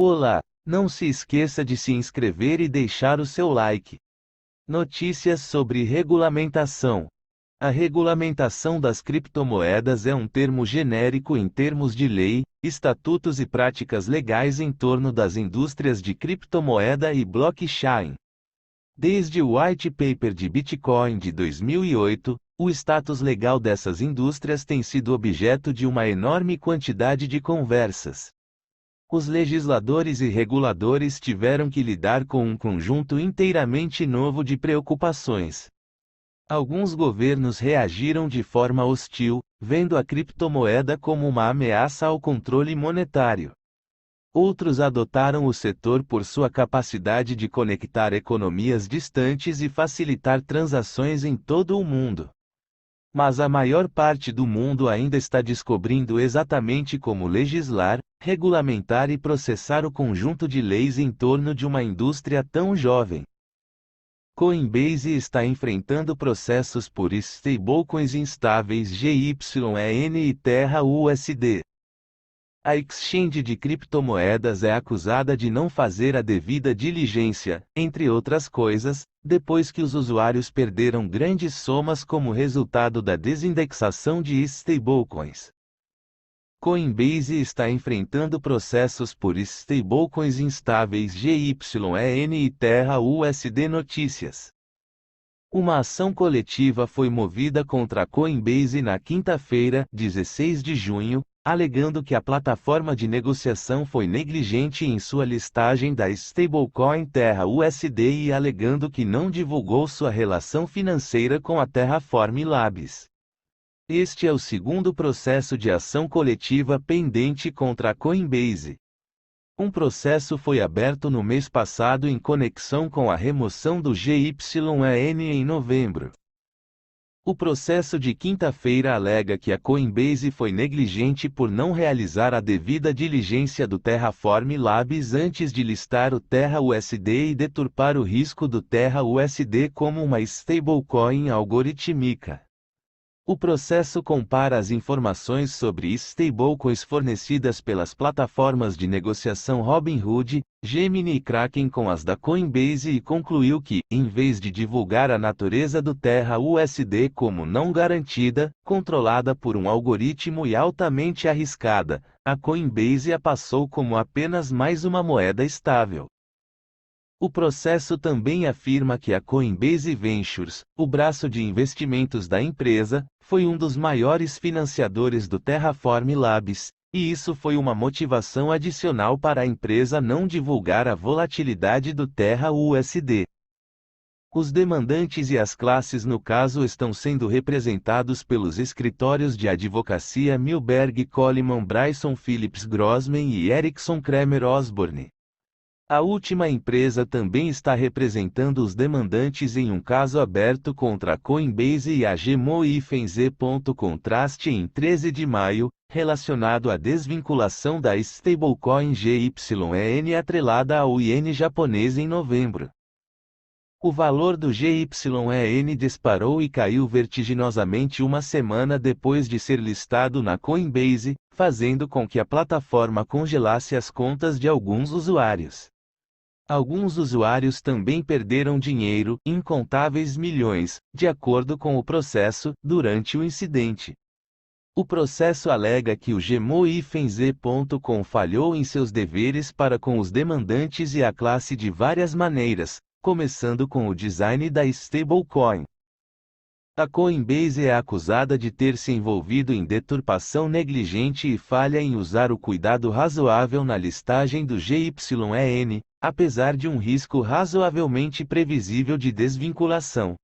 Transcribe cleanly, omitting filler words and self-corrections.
Olá, não se esqueça de se inscrever e deixar o seu like. Notícias sobre regulamentação. A regulamentação das criptomoedas é um termo genérico em termos de lei, estatutos e práticas legais em torno das indústrias de criptomoeda e blockchain. Desde o White Paper de Bitcoin de 2008, o status legal dessas indústrias tem sido objeto de uma enorme quantidade de conversas. Os legisladores e reguladores tiveram que lidar com um conjunto inteiramente novo de preocupações. Alguns governos reagiram de forma hostil, vendo a criptomoeda como uma ameaça ao controle monetário. Outros adotaram o setor por sua capacidade de conectar economias distantes e facilitar transações em todo o mundo. Mas a maior parte do mundo ainda está descobrindo exatamente como legislar, regulamentar e processar o conjunto de leis em torno de uma indústria tão jovem. Coinbase está enfrentando processos por stablecoins instáveis GYEN e Terra USD. A exchange de criptomoedas é acusada de não fazer a devida diligência, entre outras coisas, depois que os usuários perderam grandes somas como resultado da desindexação de stablecoins. Coinbase está enfrentando processos por stablecoins instáveis GYEN e Terra USD. Notícias. Uma ação coletiva foi movida contra a Coinbase na quinta-feira, 16 de junho, alegando que a plataforma de negociação foi negligente em sua listagem da stablecoin Terra USD e alegando que não divulgou sua relação financeira com a Terraform Labs. Este é o segundo processo de ação coletiva pendente contra a Coinbase. Um processo foi aberto no mês passado em conexão com a remoção do GYEN em novembro. O processo de quinta-feira alega que a Coinbase foi negligente por não realizar a devida diligência do Terraform Labs antes de listar o Terra USD e deturpar o risco do Terra USD como uma stablecoin algorítmica. O processo compara as informações sobre stablecoins fornecidas pelas plataformas de negociação Robinhood, Gemini e Kraken com as da Coinbase e concluiu que, em vez de divulgar a natureza do Terra USD como não garantida, controlada por um algoritmo e altamente arriscada, a Coinbase a passou como apenas mais uma moeda estável. O processo também afirma que a Coinbase Ventures, o braço de investimentos da empresa, foi um dos maiores financiadores do Terraform Labs, e isso foi uma motivação adicional para a empresa não divulgar a volatilidade do Terra USD. Os demandantes e as classes no caso estão sendo representados pelos escritórios de advocacia Milberg Coleman Bryson Phillips Grossman e Erickson Kramer Osborne. A última empresa também está representando os demandantes em um caso aberto contra a Coinbase e a Gemo-Z. Em 13 de maio, relacionado à desvinculação da stablecoin GYEN atrelada ao iene japonês em novembro. O valor do GYEN disparou e caiu vertiginosamente uma semana depois de ser listado na Coinbase, fazendo com que a plataforma congelasse as contas de alguns usuários. Alguns usuários também perderam dinheiro, incontáveis milhões, de acordo com o processo, durante o incidente. O processo alega que o Gemo-Z.com falhou em seus deveres para com os demandantes e a classe de várias maneiras, começando com o design da stablecoin. A Coinbase é acusada de ter se envolvido em deturpação negligente e falha em usar o cuidado razoável na listagem do GYEN, apesar de um risco razoavelmente previsível de desvinculação.